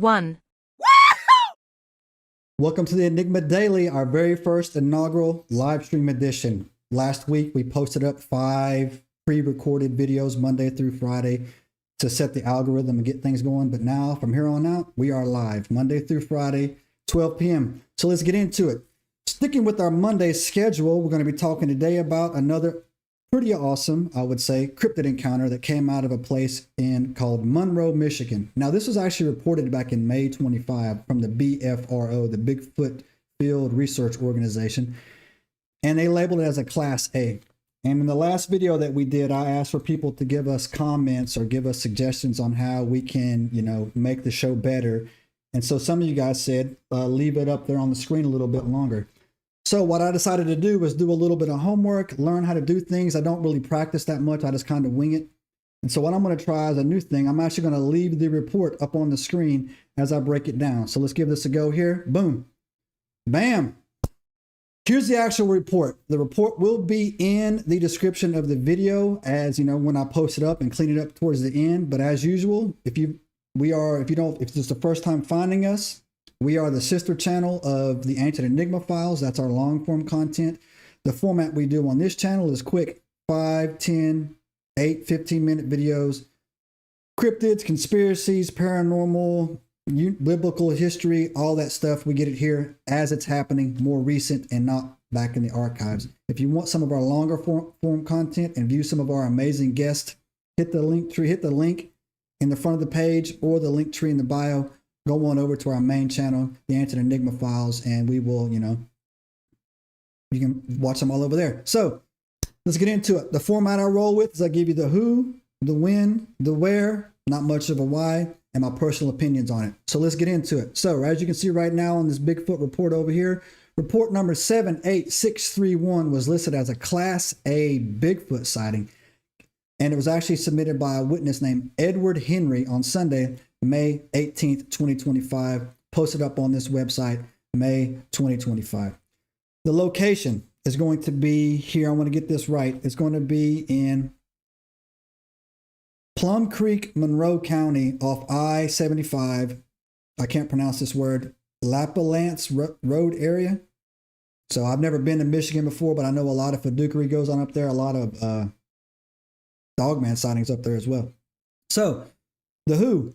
1. Welcome to the Enigma Daily, our very first inaugural live stream edition. Last week, we posted up 5 pre-recorded videos Monday through Friday to set the algorithm and get things going. But now, from here on out, we are live Monday through Friday, 12 p.m. So let's get into it. Sticking with our Monday schedule, we're going to be talking today about another pretty awesome, I would say, cryptid encounter that came out of a place called Monroe, Michigan. Now, this was actually reported back in May 25 from the BFRO, the Bigfoot Field Research Organization, and they labeled it as a Class A. And in the last video that we did, I asked for people to give us comments or give us suggestions on how we can, make the show better. And so some of you guys said, leave it up there on the screen a little bit longer. So what I decided to do was do a little bit of homework, learn how to do things. I don't really practice that much. I just kind of wing it. And so what I'm going to try as a new thing, I'm actually going to leave the report up on the screen as I break it down. So let's give this a go here. Boom. Bam. Here's the actual report. The report will be in the description of the video as, when I post it up and clean it up towards the end. But as usual, if it's the first time finding us, we are the sister channel of the Ancient Enigma Files. That's our long form content. The format we do on this channel is quick 5, 10, 8, 15-minute videos. Cryptids, conspiracies, paranormal, biblical history, all that stuff. We get it here as it's happening, more recent and not back in the archives. If you want some of our longer form content and view some of our amazing guests, hit the link in the front of the page or the link tree in the bio. Go on over to our main channel, the Ancient Enigma Files, and we will, you can watch them all over there. So let's get into it. The format I roll with is I give you the who, the when, the where, not much of a why, and my personal opinions on it. So let's get into it. So as you can see right now on this Bigfoot report over here, report number 78631 was listed as a Class A Bigfoot sighting. And it was actually submitted by a witness named Edward Henry on Sunday, May 18th, 2025, posted up on this website, May 2025. The location is going to be here. I want to get this right. It's going to be in Plum Creek, Monroe County off I-75. I can't pronounce this word, Lapalance Road area. So I've never been to Michigan before, but I know a lot of fiduciary goes on up there. A lot of dogman sightings up there as well. So the who.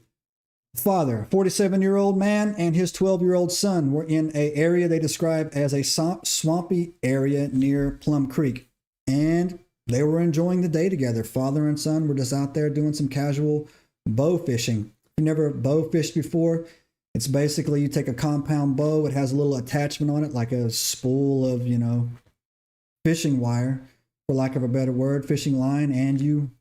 Father, 47-year-old man, and his 12-year-old son were in an area they describe as a swampy area near Plum Creek. And they were enjoying the day together. Father and son were just out there doing some casual bow fishing. If you've never bow fished before, it's basically you take a compound bow. It has a little attachment on it, like a spool of, fishing wire, for lack of a better word, fishing line, and you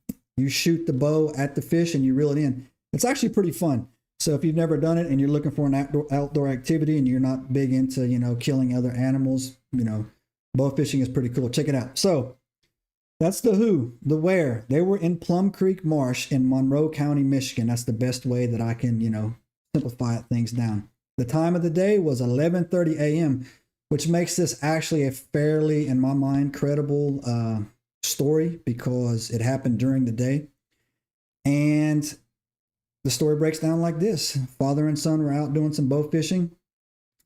shoot the bow at the fish and you reel it in. It's actually pretty fun. So if you've never done it and you're looking for an outdoor activity and you're not big into, killing other animals, bow fishing is pretty cool. Check it out. So that's the who, the where. They were in Plum Creek Marsh in Monroe County, Michigan. That's the best way that I can, simplify things down. The time of the day was 11:30 a.m., which makes this actually a fairly, in my mind, credible story because it happened during the day. And the story breaks down like this. Father and son were out doing some bow fishing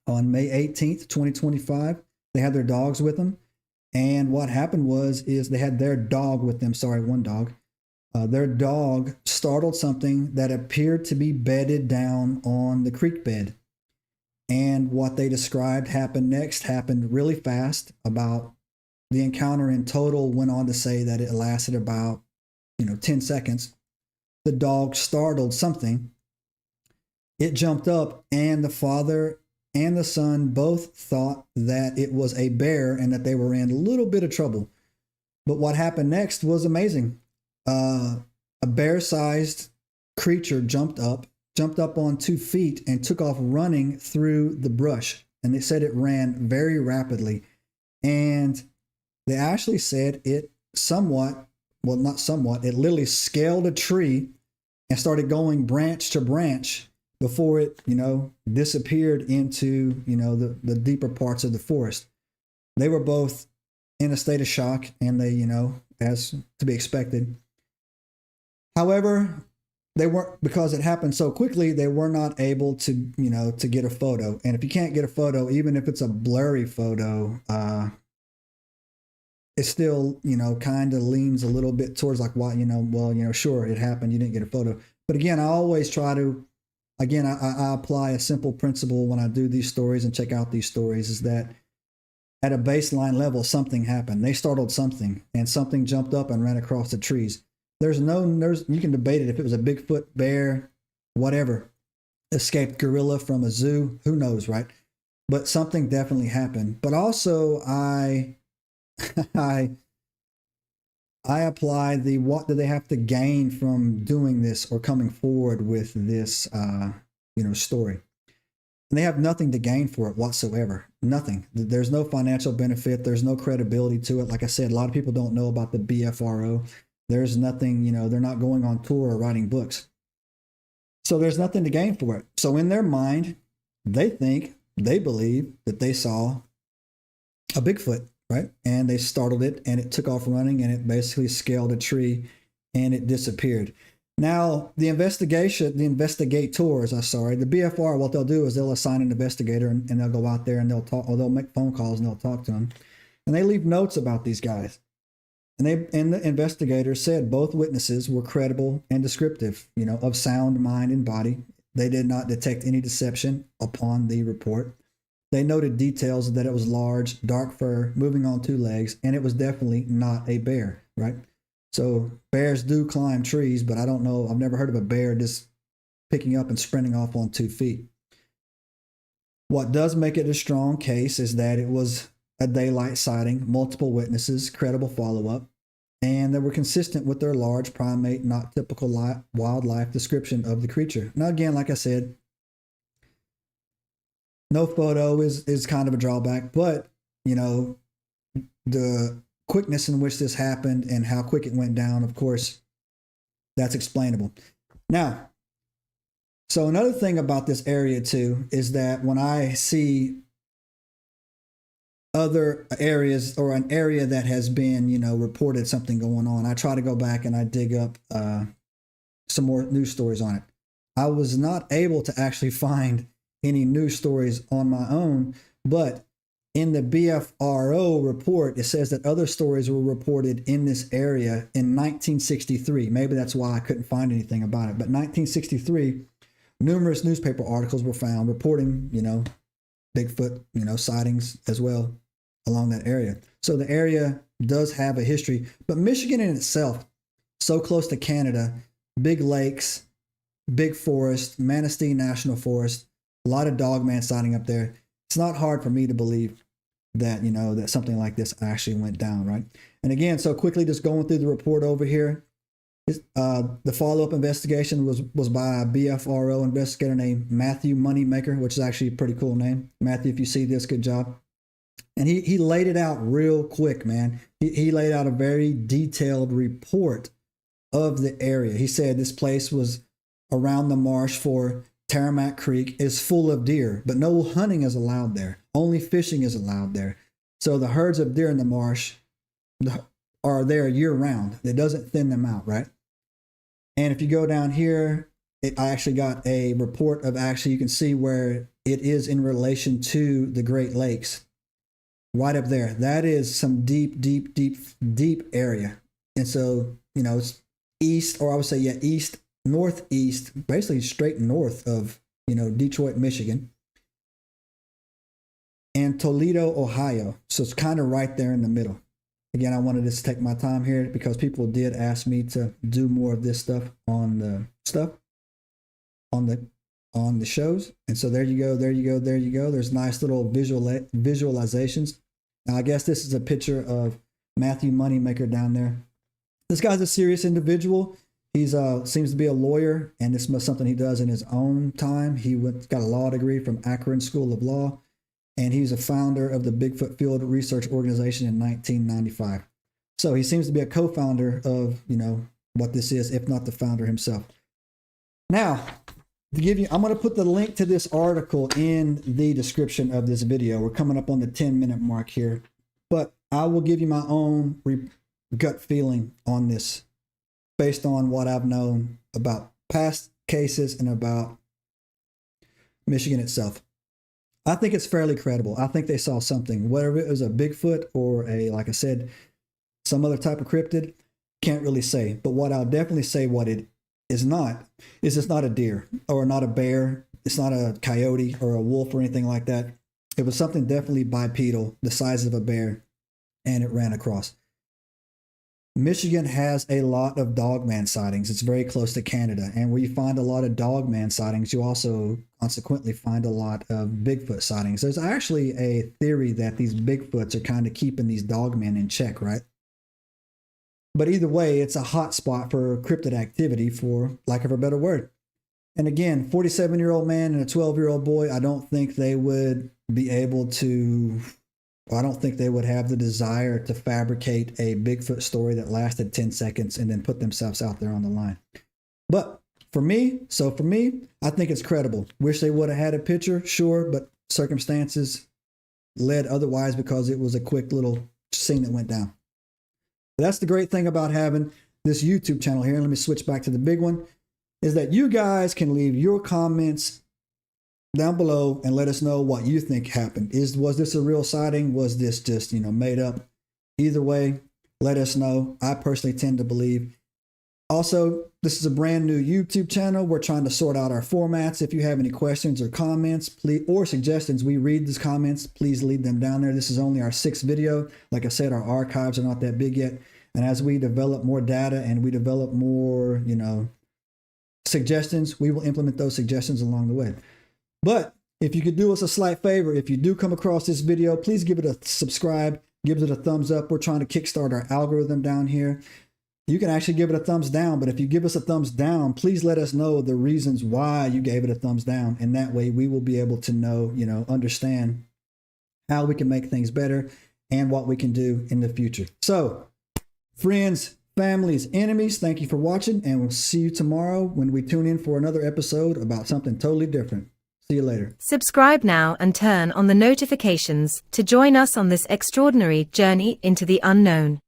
on May 18th, 2025. They had their dogs with them. And what happened is they had their dog with them. Sorry, one dog. Their dog startled something that appeared to be bedded down on the creek bed. And what they described happened next happened really fast. About the encounter in total went on to say that it lasted about, 10 seconds. The dog startled something. It jumped up, and the father and the son both thought that it was a bear and that they were in a little bit of trouble. But what happened next was amazing. A bear-sized creature jumped up on 2 feet and took off running through the brush. And they said it ran very rapidly. And they actually said it it literally scaled a tree and started going branch to branch before it, disappeared into, the deeper parts of the forest. They were both in a state of shock, and they, as to be expected. However, they weren't, because it happened so quickly, they were not able to, to get a photo. And if you can't get a photo, even if it's a blurry photo, it still, kind of leans a little bit towards like, why, well, sure, it happened, you didn't get a photo. But again, I always try to, again, I apply a simple principle when I do these stories and check out these stories, is that at a baseline level, something happened. They startled something, and something jumped up and ran across the trees. You can debate it if it was a Bigfoot, bear, whatever, escaped gorilla from a zoo, who knows, right? But something definitely happened. But also I apply the, what do they have to gain from doing this or coming forward with this, story. And they have nothing to gain for it whatsoever. Nothing. There's no financial benefit. There's no credibility to it. Like I said, a lot of people don't know about the BFRO. There's nothing, they're not going on tour or writing books. So there's nothing to gain for it. So in their mind, they believe that they saw a Bigfoot, right? And they startled it, and it took off running, and it basically scaled a tree, and it disappeared. Now, the investigators, the BFR, what they'll do is they'll assign an investigator, and they'll go out there and they'll talk, or they'll make phone calls and they'll talk to them. And they leave notes about these guys. And the investigators said both witnesses were credible and descriptive, of sound mind and body. They did not detect any deception upon the report. They noted details that it was large, dark fur, moving on two legs, and it was definitely not a bear, right? So bears do climb trees, but I don't know, I've never heard of a bear just picking up and sprinting off on 2 feet. What does make it a strong case is that it was a daylight sighting, multiple witnesses, credible follow-up, and they were consistent with their large primate, not typical wildlife description of the creature. Now, again, like I said, no photo is kind of a drawback, but, the quickness in which this happened and how quick it went down, of course, that's explainable. Now, so another thing about this area too is that when I see other areas or an area that has been, reported something going on, I try to go back and I dig up some more news stories on it. I was not able to actually find any news stories on my own, but in the BFRO report, it says that other stories were reported in this area in 1963. Maybe that's why I couldn't find anything about it. But 1963, numerous newspaper articles were found reporting, Bigfoot, sightings as well along that area. So the area does have a history. But Michigan in itself, so close to Canada, big lakes, big forest, Manistee National Forest, a lot of dogman sighting up there. It's not hard for me to believe that, that something like this actually went down, right? And again, so quickly just going through the report over here, the follow-up investigation was by a BFRO investigator named Matthew Moneymaker, which is actually a pretty cool name. Matthew, if you see this, good job. And he laid it out real quick, man. He laid out a very detailed report of the area. He said this place was around the marsh for Taramac Creek is full of deer, but no hunting is allowed there. Only fishing is allowed there. So the herds of deer in the marsh are there year round. It doesn't thin them out, right? And if you go down here, I actually got a report of you can see where it is in relation to the Great Lakes. Right up there. That is some deep area. And so, it's east, or I would say, east, northeast, basically straight north of, Detroit, Michigan, and Toledo, Ohio. So it's kind of right there in the middle. Again, I wanted to take my time here because people did ask me to do more of this stuff on the shows. And so there you go. There's nice little visualizations. Now, I guess this is a picture of Matthew Moneymaker down there. This guy's a serious individual. He's seems to be a lawyer, and this is something he does in his own time. He got a law degree from Akron School of Law, and he's a founder of the Bigfoot Field Research Organization in 1995. So he seems to be a co-founder of, what this is, if not the founder himself. Now, I'm going to put the link to this article in the description of this video. We're coming up on the 10-minute mark here, but I will give you my own gut feeling on this based on what I've known about past cases and about Michigan itself. I think it's fairly credible. I think they saw something, whether it was a Bigfoot or a, like I said, some other type of cryptid. Can't really say. But what I'll definitely say what it is not is it's not a deer or not a bear. It's not a coyote or a wolf or anything like that. It was something definitely bipedal, the size of a bear, and it ran across. Michigan has a lot of dogman sightings. It's very close to Canada. And where you find a lot of dogman sightings, you also consequently find a lot of Bigfoot sightings. There's actually a theory that these Bigfoots are kind of keeping these dogmen in check, right? But either way, it's a hot spot for cryptid activity, for lack of a better word. And again, 47-year-old man and a 12-year-old boy, I don't think they would be able to... I don't think they would have the desire to fabricate a Bigfoot story that lasted 10 seconds and then put themselves out there on the line. But for me, I think it's credible. Wish they would have had a picture, sure, but circumstances led otherwise because it was a quick little scene that went down. But that's the great thing about having this YouTube channel here. Let me switch back to the big one, is that you guys can leave your comments down below and let us know what you think happened. Was this a real sighting? Was this just, made up? Either way, let us know. I personally tend to believe. Also, this is a brand new YouTube channel. We're trying to sort out our formats. If you have any questions or comments, please, or suggestions, we read these comments. Please leave them down there. This is only our 6th video. Like I said, our archives are not that big yet. And as we develop more data and we develop more, suggestions, we will implement those suggestions along the way. But if you could do us a slight favor, if you do come across this video, please give it a subscribe, give it a thumbs up. We're trying to kickstart our algorithm down here. You can actually give it a thumbs down, but if you give us a thumbs down, please let us know the reasons why you gave it a thumbs down. And that way we will be able to know, understand how we can make things better and what we can do in the future. So, friends, families, enemies, thank you for watching, and we'll see you tomorrow when we tune in for another episode about something totally different. See you later. Subscribe now and turn on the notifications to join us on this extraordinary journey into the unknown.